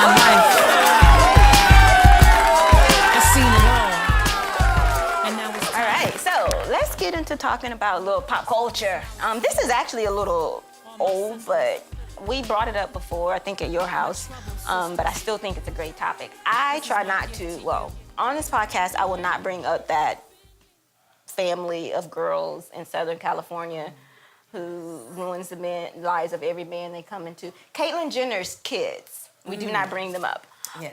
my life. I've seen it all. And now it's All right, so let's get into talking about a little pop culture. This is actually a little old, but we brought it up before, I think at your house, but I still think it's a great topic. I try not to, well, on this podcast, I will not bring up that family of girls in Southern California who ruins the lives of every man they come into. Caitlyn Jenner's kids, we do not bring them up. Yes,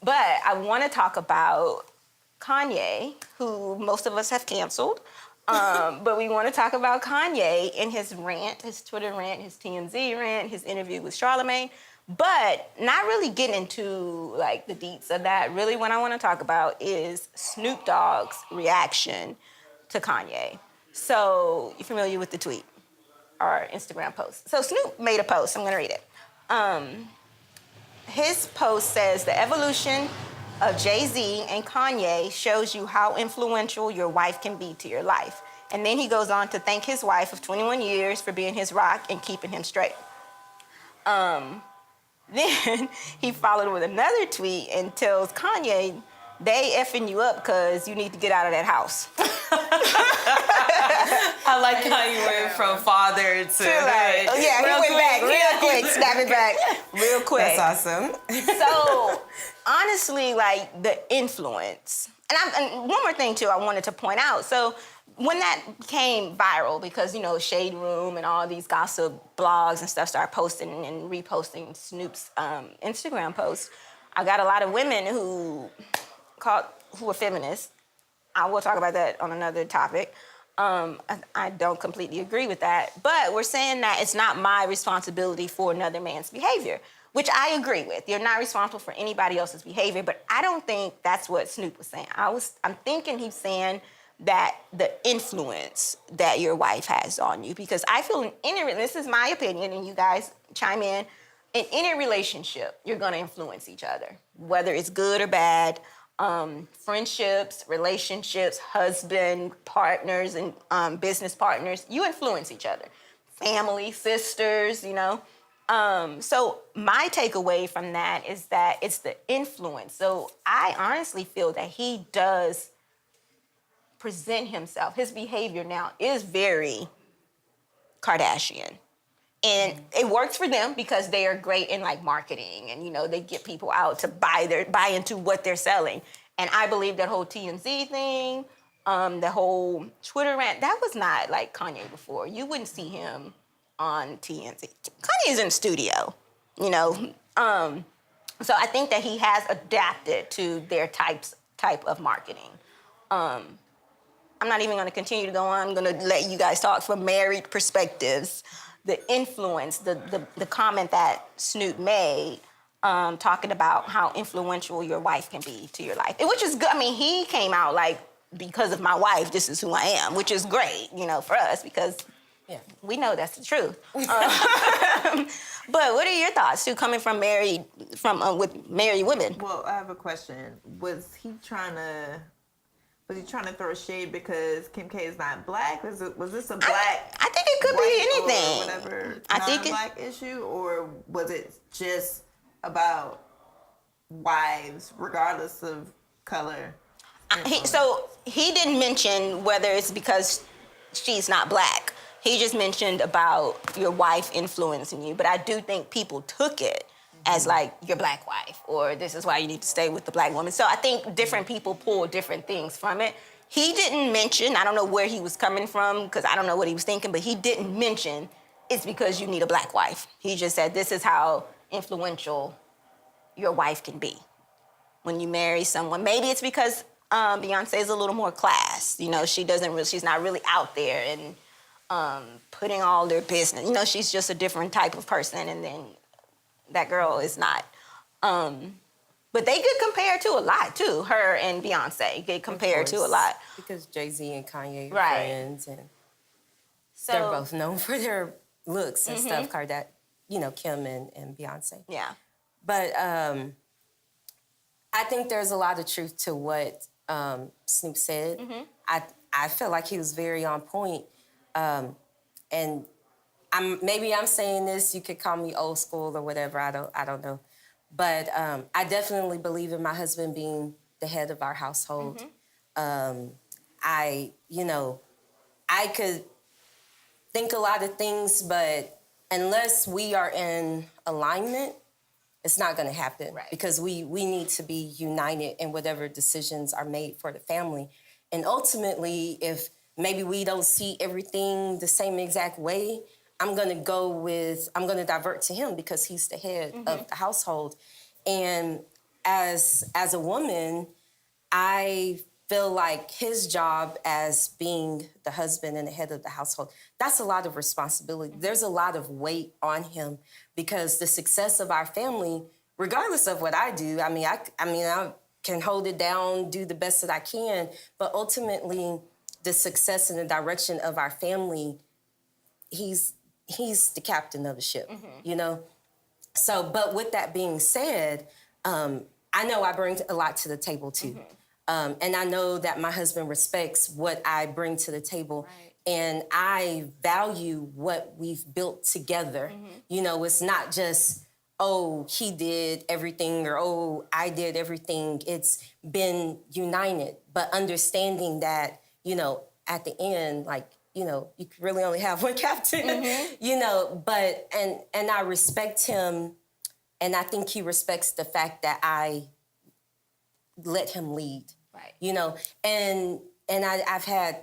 But I want to talk about Kanye, who most of us have canceled. But we want to talk about Kanye and his rant, his Twitter rant, his TMZ rant, his interview with Charlamagne, but not really getting into like the deets of that. Really what I want to talk about is Snoop Dogg's reaction to Kanye. So you're familiar with the tweet or Instagram post. So Snoop made a post, I'm gonna read it. His post says, the evolution of Jay-Z and Kanye shows you how influential your wife can be to your life. And then he goes on to thank his wife of 21 years for being his rock and keeping him straight. Then he followed with another tweet and tells Kanye, they effing you up because you need to get out of that house. I like how you went from father to hood. Oh, yeah, he went back real quick, snap it back real quick. That's awesome. So, honestly, like, the influence. And one more thing, too, I wanted to point out. So, when that became viral, because, you know, Shade Room and all these gossip blogs and stuff started posting and reposting Snoop's Instagram posts, I got a lot of women who were feminists. I will talk about that on another topic. I don't completely agree with that. But we're saying that it's not my responsibility for another man's behavior, which I agree with. You're not responsible for anybody else's behavior, but I don't think that's what Snoop was saying. I'm thinking he's saying that the influence that your wife has on you, because I feel this is my opinion, and you guys chime in any relationship, you're gonna influence each other, whether it's good or bad. Friendships, relationships, husband, partners, and business partners, you influence each other. Family, sisters, you know. So my takeaway from that is that it's the influence. So I honestly feel that he does present himself. His behavior now is very Kardashian. And it works for them because they are great in like marketing and, you know, they get people out to buy into what they're selling. And I believe that whole TMZ thing, the whole Twitter rant, that was not like Kanye before. You wouldn't see him on TMZ. Kanye's in the studio, you know. So I think that he has adapted to their type of marketing. I'm not even gonna continue to go on. I'm gonna let you guys talk from married perspectives. The influence, the comment that Snoop made, talking about how influential your wife can be to your life, which is good. I mean, he came out like, because of my wife, this is who I am, which is great, you know, for us, because we know that's the truth. But what are your thoughts, too, coming from with married women? Well, I have a question. Was he trying to throw shade because Kim K is not black? Was this a black? I think it could be anything. Or whatever, I think non-black issue, or was it just about wives, regardless of color? So he didn't mention whether it's because she's not black. He just mentioned about your wife influencing you. But I do think people took it as like your black wife, or this is why you need to stay with the black woman. So I think different people pull different things from it. He didn't mention, I don't know where he was coming from, because I don't know what he was thinking, but he didn't mention it's because you need a black wife. He just said this is how influential your wife can be when you marry someone. Maybe it's because Beyonce is a little more class. You know, she's not really out there and putting all their business. You know, she's just a different type of person, and then that girl is not. But they get compared to a lot, too. Her and Beyonce get compared to a lot. Because Jay-Z and Kanye are Right. friends, and they're both known for their looks and stuff, you know, Kim and Beyonce. Yeah. But I think there's a lot of truth to what Snoop said. I feel like he was very on point. And maybe I'm saying this, you could call me old school or whatever, I don't know. But I definitely believe in my husband being the head of our household. I, I could think a lot of things, but unless we are in alignment, it's not going to happen. Right. Because we need to be united in whatever decisions are made for the family. And ultimately, if maybe we don't see everything the same exact way, I'm going to divert to him because he's the head of the household. And as a woman, I feel like his job as being the husband and the head of the household, that's a lot of responsibility. There's a lot of weight on him because the success of our family, regardless of what I do, I can hold it down, do the best that I can, but ultimately the success and the direction of our family, he's the captain of the ship, So, but with that being said, I know I bring a lot to the table too. And I know that my husband respects what I bring to the table. Right. And I value what we've built together. It's not just, oh, he did everything or, oh, I did everything. It's been united, but understanding that, at the end, you could really only have one captain, but, and I respect him. And I think he respects the fact that I let him lead. Right. And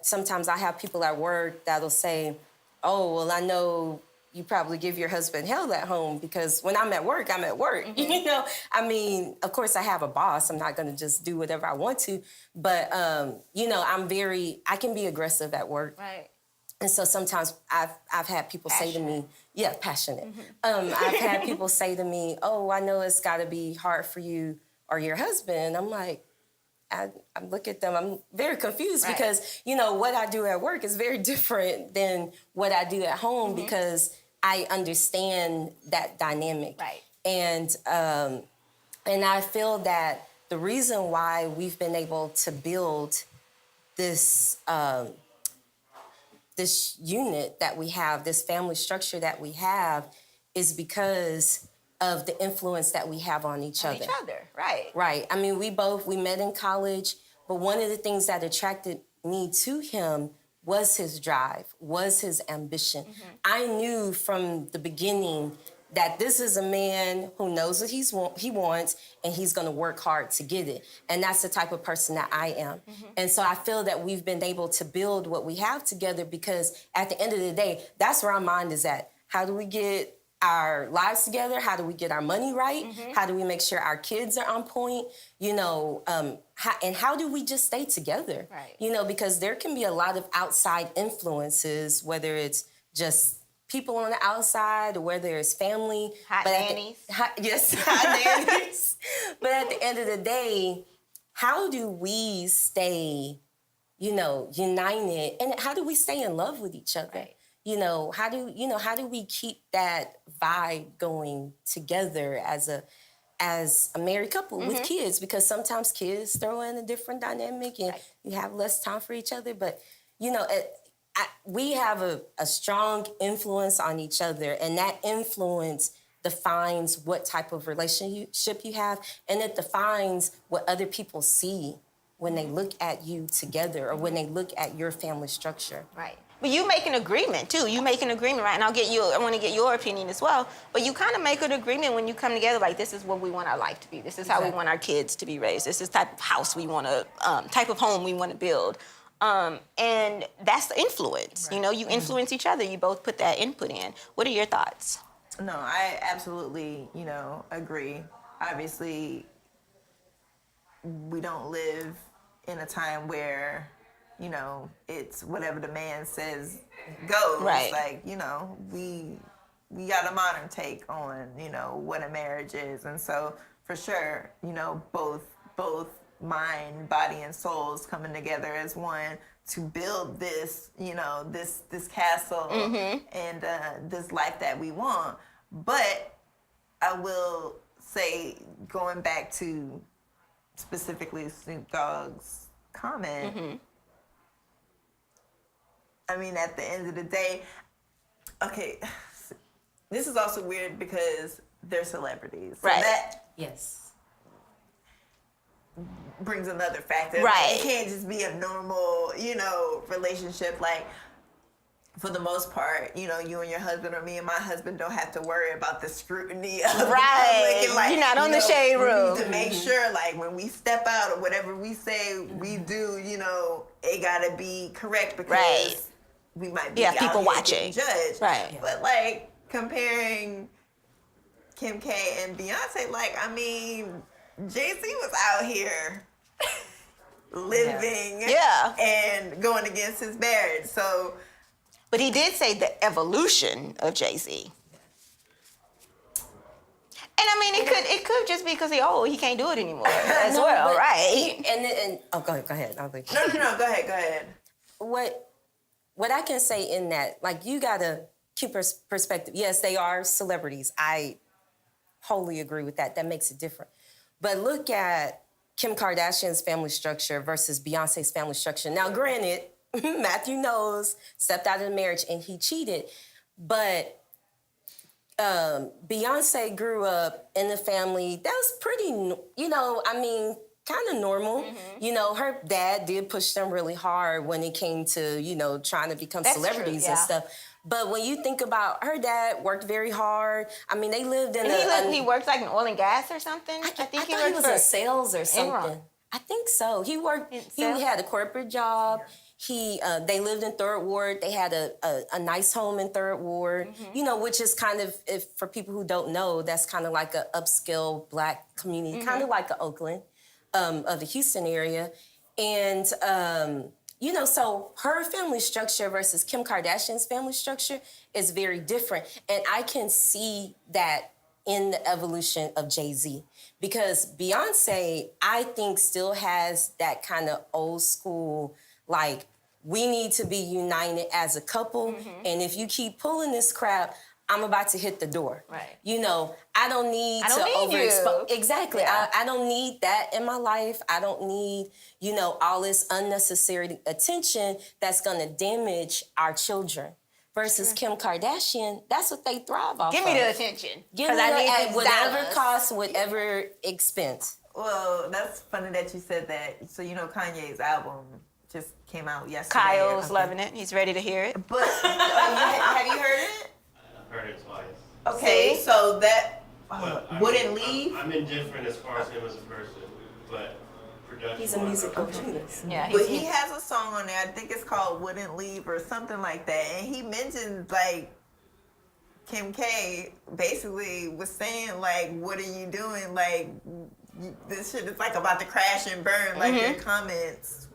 sometimes I have people at work that'll say, oh, well, I know you probably give your husband hell at home because when I'm at work, I'm at work. Of course I have a boss. I'm not going to just do whatever I want to, but, I can be aggressive at work. Right. And so sometimes I've had people say to me, passionate. I've had people say to me, oh, I know it's got to be hard for you or your husband. I'm like, I look at them, I'm very confused because, what I do at work is very different than what I do at home because I understand that dynamic. Right. And I feel that the reason why we've been able to build this this unit that we have, this family structure that we have, is because of the influence that we have on each other. Right. Right. We met in college, but one of the things that attracted me to him was his drive, was his ambition. I knew from the beginning that this is a man who knows what he wants, and he's going to work hard to get it. And that's the type of person that I am. And so I feel that we've been able to build what we have together because at the end of the day, that's where our mind is at. How do we get our lives together? How do we get our money right? How do we make sure our kids are on point? And how do we just stay together? Right. Because there can be a lot of outside influences, whether it's just people on the outside or whether it's family. Hot nannies. Hot nannies. But at the end of the day, how do we stay, united? And how do we stay in love with each other? Right. How do we keep that vibe going together as a married couple with kids? Because sometimes kids throw in a different dynamic and you have less time for each other. But, we have a strong influence on each other, and that influence defines what type of relationship you have, and it defines what other people see when they look at you together or when they look at your family structure. Right. But you make an agreement too. You make an agreement, right? And I want to get your opinion as well. But you kind of make an agreement when you come together, like this is what we want our life to be. This is how we want our kids to be raised. This is the type of house we want to, type of home we want to build. And that's the influence. Right. You influence each other. You both put that input in. What are your thoughts? No, I absolutely, agree. Obviously, we don't live in a time where, it's whatever the man says goes. Right. Like, we got a modern take on, what a marriage is. And so for sure, both mind, body, and souls coming together as one to build this, this castle and this life that we want. But I will say, going back to specifically Snoop Dogg's comment, at the end of the day, okay, this is also weird because they're celebrities. So Right. that Yes. brings another factor. Right. Like, it can't just be a normal, relationship. Like, for the most part, you and your husband or me and my husband don't have to worry about the scrutiny of the Right. public. And, like, You're not on the shade room. We need to make sure, like, when we step out or whatever we say we do, it gotta be correct because Right. we might be Yeah, out people here watching. getting judged. Right. But, like, comparing Kim K and Beyonce, like, I mean, Jay-Z was out here living and going against his marriage. So, But he did say the evolution of Jay-Z. And I mean, it could just be because he can't do it anymore as No, well, but right? go ahead. I'll leave. no, go ahead. What I can say in that, like, you gotta keep perspective. Yes, they are celebrities. I wholly agree with that. That makes it different. But look at Kim Kardashian's family structure versus Beyonce's family structure. Now, granted, Matthew knows, stepped out of the marriage and he cheated, but Beyonce grew up in a family that was pretty, kind of normal. Mm-hmm. Her dad did push them really hard when it came to, trying to become That's celebrities true, and yeah. stuff. But when you think about her dad worked very hard. I mean, they lived in He worked like in oil and gas or something. I thought think he worked was for in sales or Enron. something. I think so. He worked. In He sales? had a corporate job. They lived in Third Ward. They had a nice home in Third Ward. Mm-hmm. Which is kind of, for people who don't know, that's kind of like a upscale Black community, Mm-hmm. kind of like a Oakland of the Houston area, and. So her family structure versus Kim Kardashian's family structure is very different. And I can see that in the evolution of Jay-Z. Because Beyonce, I think, still has that kind of old school, like, we need to be united as a couple. Mm-hmm. And if you keep pulling this crap, I'm about to hit the door. Right. I don't need I don't to need overexpose. you. Exactly. Yeah. I don't need that in my life. I don't need, all this unnecessary attention that's going to damage our children. Versus Kim Kardashian, that's what they thrive off Give of. me the attention. Give me I need at these whatever dollars. cost, whatever expense. Well, that's funny that you said that. So, Kanye's album just came out yesterday. Kyle's loving it. He's ready to hear it. But have you heard it? I've heard it twice. Okay, so that But wouldn't I'm- leave. I'm indifferent as far as him as a person, but production. He's a musical genius. Yeah, But he has a song on there. I think it's called "Wouldn't Leave" or something like that. And he mentioned like Kim K basically was saying like, "What are you doing? Like, this shit is like about to crash and burn." Like your comments,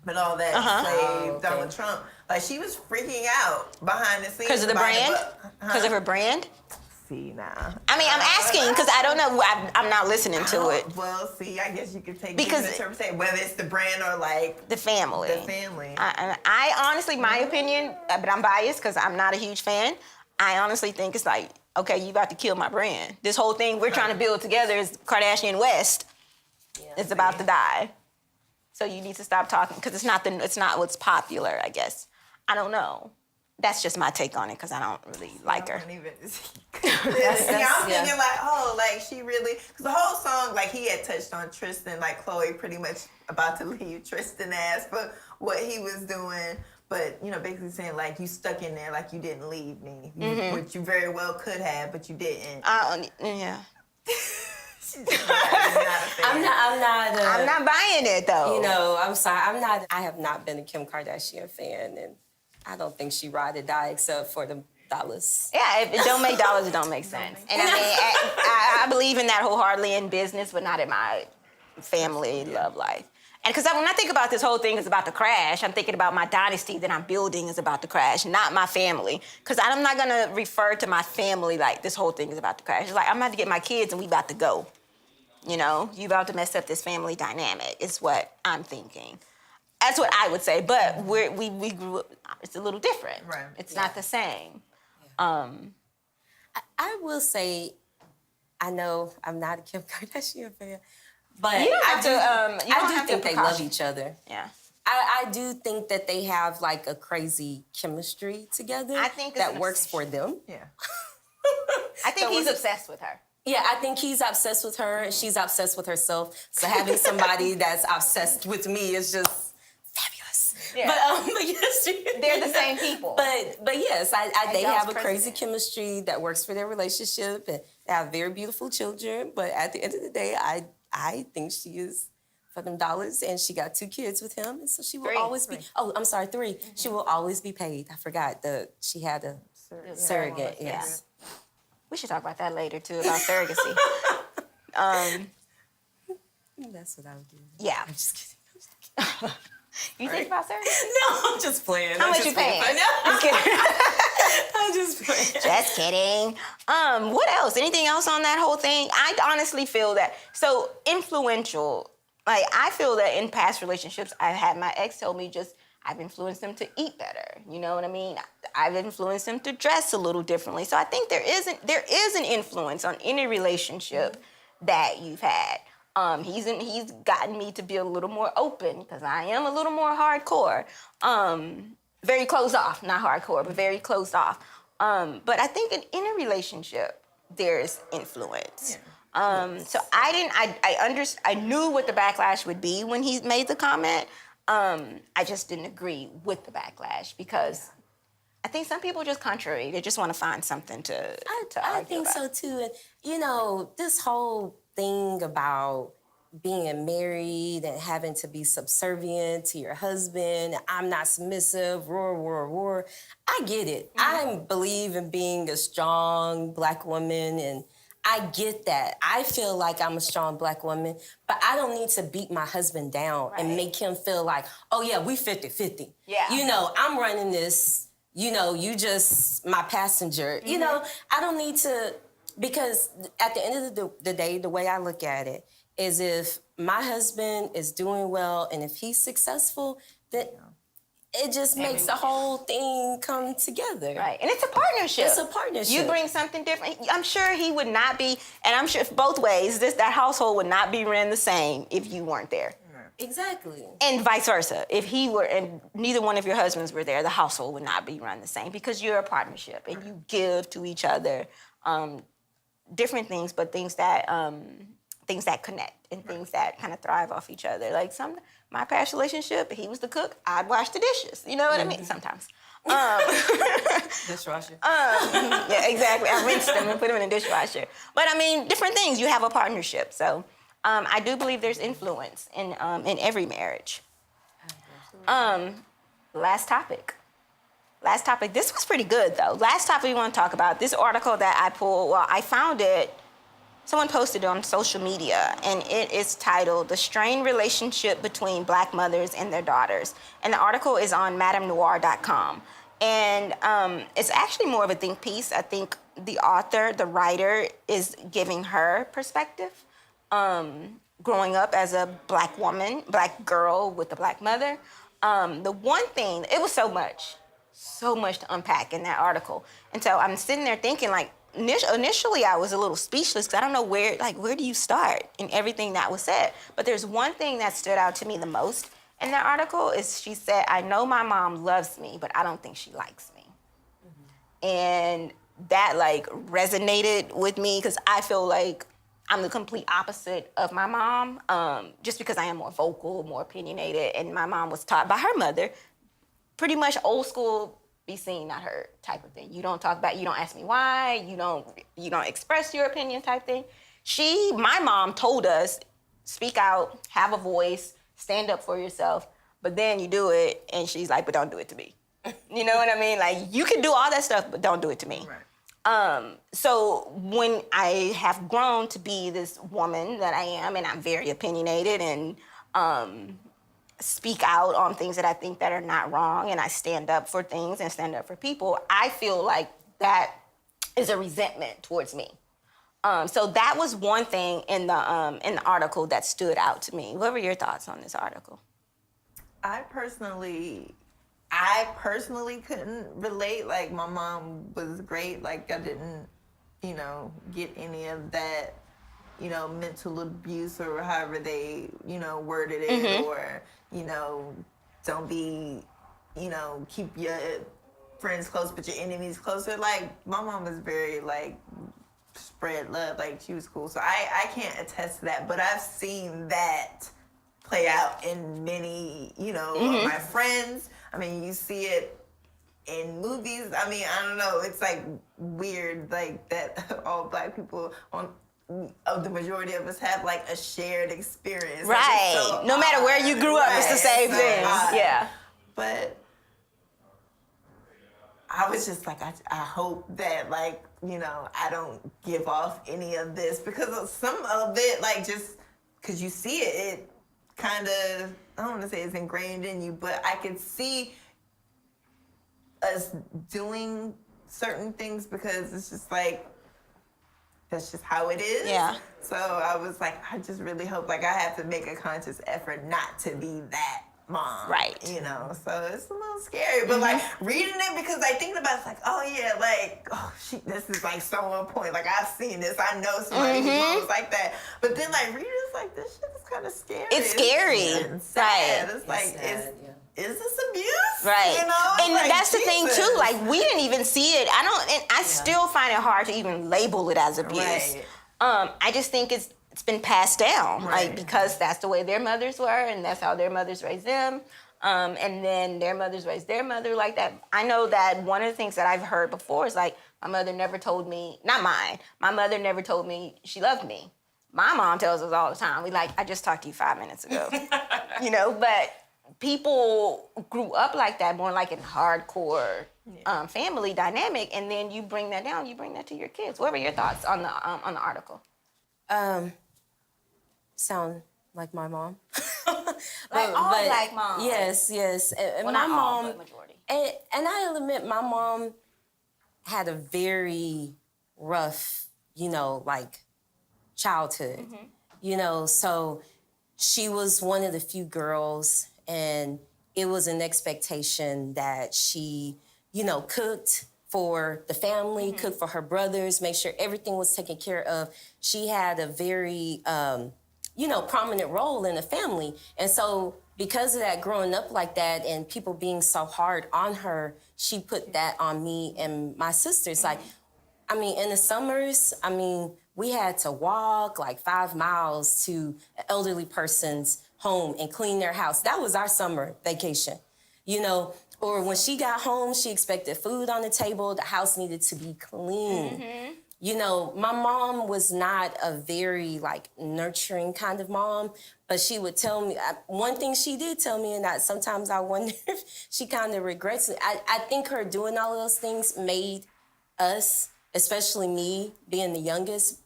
but all that played Oh, okay. Donald Trump. Like she was freaking out behind the scenes Because of the about it, brand? but- Because of her brand? See now. I mean, I'm asking because I don't know. I'm not listening to it. Well, see, I guess you could take Because- different interpretation, whether it's the brand or like The family. the family. I honestly, my opinion, but I'm biased because I'm not a huge fan. I honestly think it's like, okay, you about to kill my brand. This whole thing we're trying to build together is Kardashian West. It's about to die. So you need to stop talking because it's not what's popular, I guess. I don't know. That's just my take on it because I don't really like her. I'm thinking like, oh, like she really, because the whole song, like he had touched on Tristan, like Chloe pretty much about to leave Tristan ass for what he was doing. But, basically saying like you stuck in there, like you didn't leave me, which you very well could have, but you didn't. Yeah. I'm not buying it though. I'm sorry. I have not been a Kim Kardashian fan, and I don't think she ride or die except for the dollars. Yeah, if it don't make dollars, it don't make sense. And I mean, I believe in that wholeheartedly in business, but not in my family love life. And because when I think about this whole thing is about to crash, I'm thinking about my dynasty that I'm building is about to crash, not my family. Because I'm not going to refer to my family like this whole thing is about to crash. It's like I'm about to get my kids and we about to go. You about to mess up this family dynamic is what I'm thinking. That's what I would say. But we grew up, it's a little different. Right. It's not the same. I will say, I know I'm not a Kim Kardashian fan, but You don't have to, you don't I do have to think they precaution. love each other. Yeah. I do think that they have like a crazy chemistry together I think it's that an works for them. Yeah. I think So he's it's- obsessed with her. Yeah, I think he's obsessed with her and she's obsessed with herself. So having somebody that's obsessed with me is just fabulous. Yeah. But yes, They're the same people. But yes, they y'all's have a crazy president. chemistry that works for their relationship, and they have very beautiful children. But at the end of the day, I think she is for them dollars, and she got 2 kids with him, and so she will always be. Oh, I'm sorry, 3. She will always be paid. I forgot she had a surrogate. Yes. We should talk about that later too, about surrogacy. That's what I would do. Yeah. I'm just kidding. You think about surrogacy? No, I'm just playing. How much you paying? Just kidding. I'm just playing. Just kidding. What else? Anything else on that whole thing? I honestly feel that, so influential, like I feel that in past relationships, I've had my ex tell me I've influenced them to eat better. You know what I mean? I've influenced them to dress a little differently. So I think there is an influence on any relationship that you've had. He's gotten me to be a little more open because I am a little more hardcore. Very closed off, not hardcore, but very closed off. But I think in any relationship, there's influence. So I knew what the backlash would be when he made the comment. I just didn't agree with the backlash because I think some people are just contrary. They just want to find something to argue I think about. so too. And this whole thing about being married and having to be subservient to your husband, I'm not submissive, roar. I get it. I believe in being a strong Black woman, and I get that. I feel like I'm a strong Black woman, but I don't need to beat my husband down and make him feel like, oh yeah, we 50-50. Yeah. I'm running this, you just my passenger. I don't need to, because at the end of the day, the way I look at it is if my husband is doing well and if he's successful, then it just makes the whole thing come together. Right, and it's a partnership. It's a partnership. You bring something different. I'm sure he would not be, and I'm sure if both ways, that household would not be ran the same if you weren't there. Exactly. And vice versa. If he were, and neither one of your husbands were there, the household would not be run the same because you're a partnership and you give to each other different things, but things that connect and things that kind of thrive off each other. Like my past relationship, he was the cook, I'd wash the dishes. You know what I mean? Sometimes. Dishwasher. Yeah, exactly. I rinsed them and put them in the dishwasher. But I mean, different things. You have a partnership. So I do believe there's influence in every marriage. Last topic. This was pretty good, though. Last topic we want to talk about. This article that I pulled, I found it. Someone posted it on social media, and it is titled "The Strained Relationship Between Black Mothers and Their Daughters." And the article is on madamenoir.com. And it's actually more of a think piece. I think the author, the writer, is giving her perspective. Growing up as a Black woman, Black girl with a Black mother. The one thing, it was so much to unpack in that article. And so I'm sitting there thinking, like, initially I was a little speechless because I don't know where do you start in everything that was said. But there's one thing that stood out to me the most in that article is she said, I know my mom loves me, but I don't think she likes me. Mm-hmm. And that resonated with me because I feel like I'm the complete opposite of my mom, just because I am more vocal, more opinionated, and my mom was taught by her mother, pretty much old school, be seen, not heard type of thing. You don't talk about, you don't ask me why, you don't express your opinion type thing. My mom told us, speak out, have a voice, stand up for yourself, but then you do it, and she's like, but don't do it to me. You know what I mean? Like, you can do all that stuff, but don't do it to me. Right. So when I have grown to be this woman that I am, and I'm very opinionated and speak out on things that I think that are not wrong, and I stand up for things and stand up for people, I feel like that is a resentment towards me. So that was one thing in the article that stood out to me. What were your thoughts on this article? I personally couldn't relate. Like, my mom was great. Like, I didn't, get any of that, mental abuse or however they, worded it, mm-hmm. or, don't be, keep your friends close but your enemies closer. Like, my mom was very, spread love. Like, she was cool. So I can't attest to that, but I've seen that play out in many, of my friends. I mean, you see it in movies. I mean, I don't know. It's like weird, like that all Black people of the majority of us have like a shared experience. Right. Like, so no matter where you grew up, it's the same so thing. odd. Yeah. But I was just like, I hope that, like, I don't give off any of this, because of some of it, like, just because you see it kind of, I don't want to say it's ingrained in you, but I could see us doing certain things because it's just like, that's just how it is. Yeah. So I was like, I just really hope, like, I have to make a conscious effort not to be that mom. Right. So it's a little scary. But, like, reading it, because I think about it, it's like, oh, yeah, like, this is, like, so on point. Like, I've seen this. I know somebody whose mom was like that. But then, like, reading it's like, this shit is kind of scary. It's scary. It's sad. Right. It's like, sad, is this abuse? Right. And Like, that's the thing Jesus. too, like, we didn't even see it. I still find it hard to even label it as abuse. Right. I just think it's been passed down, Right. like, because that's the way their mothers were, and that's how their mothers raised them. And then their mothers raised their mother like that. I know that one of the things that I've heard before is like, my mother never told me, not mine, my mother never told me she loved me. My mom tells us all the time, I just talked to you 5 minutes ago. But people grew up like that, more like in hardcore family dynamic, and then you bring that down, you bring that to your kids. What were your thoughts on the article? Sound like my mom. Like all Black moms. Yes. And Well, my not all, mom, but majority. and I'll admit, my mom had a very rough, like, childhood. So she was one of the few girls, and it was an expectation that she, cooked for the family, cooked for her brothers, make sure everything was taken care of. She had a very, prominent role in the family. And so because of that, growing up like that and people being so hard on her, she put that on me and my sisters. Like, in the summers, we had to walk like 5 miles to an elderly person's home and clean their house. That was our summer vacation, Or when she got home, she expected food on the table. The house needed to be clean. My mom was not a very, like, nurturing kind of mom, but she would tell me, one thing she did tell me, and that sometimes I wonder if she kind of regrets it. I think her doing all of those things made us, especially me, being the youngest,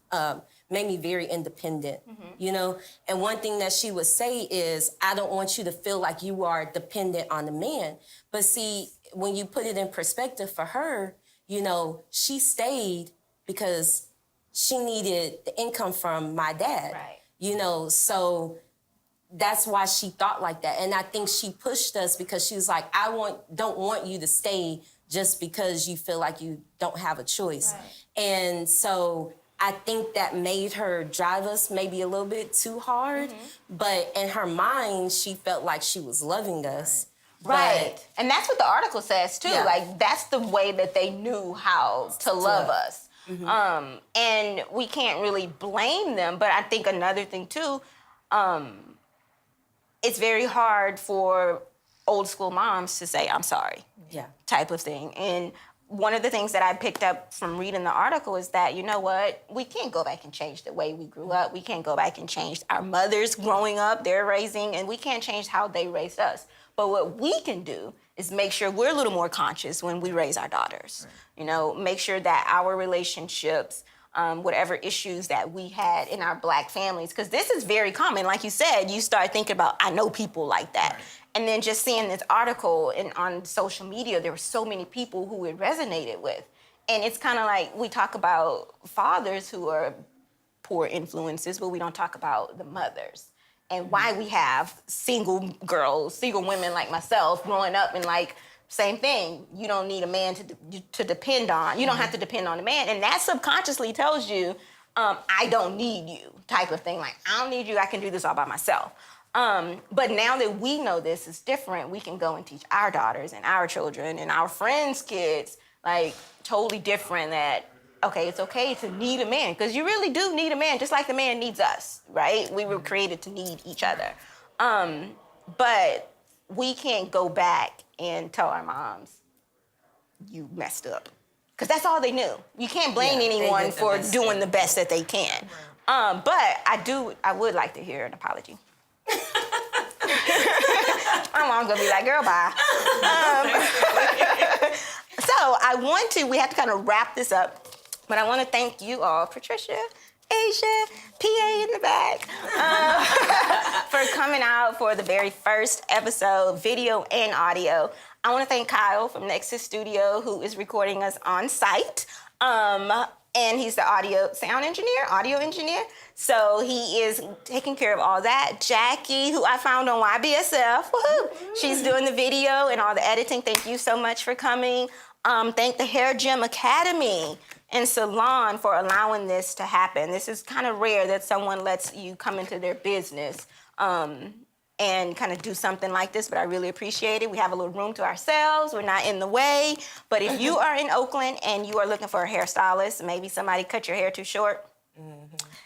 made me very independent, And one thing that she would say is, I don't want you to feel like you are dependent on the man. But see, when you put it in perspective for her, she stayed because she needed the income from my dad, Right. So that's why she thought like that. And I think she pushed us because she was like, don't want you to stay just because you feel like you don't have a choice. Right. And so I think that made her drive us maybe a little bit too hard, but in her mind, she felt like she was loving us. Right. And that's what the article says too. Yeah. Like, that's the way that they knew how to love us. And we can't really blame them, but I think another thing too, it's very hard for old school moms to say, I'm sorry. Yeah. Type of thing. And one of the things that I picked up from reading the article is that, you know what, we can't go back and change the way we grew up. We can't go back and change our mothers growing up, their raising, and we can't change how they raised us. But what we can do is make sure we're a little more conscious when we raise our daughters. Right. Make sure that our relationships, whatever issues that we had in our Black families, because this is very common. Like you said, you start thinking about, I know people like that. Right. And then just seeing this article and on social media, there were so many people who it resonated with. And it's kind of like we talk about fathers who are poor influences, but we don't talk about the mothers. And why we have single girls, single women like myself growing up and like, same thing. You don't need a man to depend on. You don't have to depend on a man. And that subconsciously tells you, I don't need you type of thing. Like, I don't need you. I can do this all by myself. But now that we know this is different, we can go and teach our daughters and our children and our friends' kids, like, totally different, that okay, it's okay to need a man, because you really do need a man, just like the man needs us, right? We were created to need each other. But we can't go back and tell our moms, you messed up. Because that's all they knew. You can't blame anyone for doing the best that they can. But I would like to hear an apology. My mom's gonna be like, girl, bye. So we have to kind of wrap this up, but I want to thank you all, Patricia, Asia, PA in the back, for coming out for the very first episode, video and audio. I want to thank Kyle from Nexus Studio, who is recording us on site. And he's the audio engineer. So he is taking care of all that. Jackie, who I found on YBSF, woohoo! She's doing the video and all the editing. Thank you so much for coming. Thank the Hair Gym Academy and Salon for allowing this to happen. This is kind of rare that someone lets you come into their business and kind of do something like this, but I really appreciate it. We have a little room to ourselves. We're not in the way. But if you are in Oakland and you are looking for a hairstylist, maybe somebody cut your hair too short,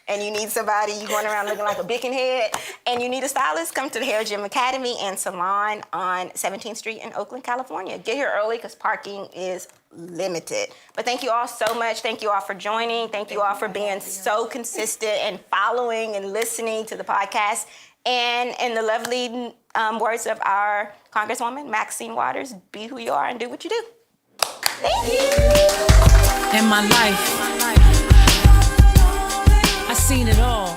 and you need somebody, you going around looking like a Bicken head, and you need a stylist, come to the Hair Gym Academy and Salon on 17th Street in Oakland, California. Get here early because parking is limited. But thank you all so much. Thank you all for joining. Thank you all for being so consistent and following and listening to the podcast. And in the lovely words of our Congresswoman, Maxine Waters, be who you are and do what you do. Thank you. In my life, I seen it all.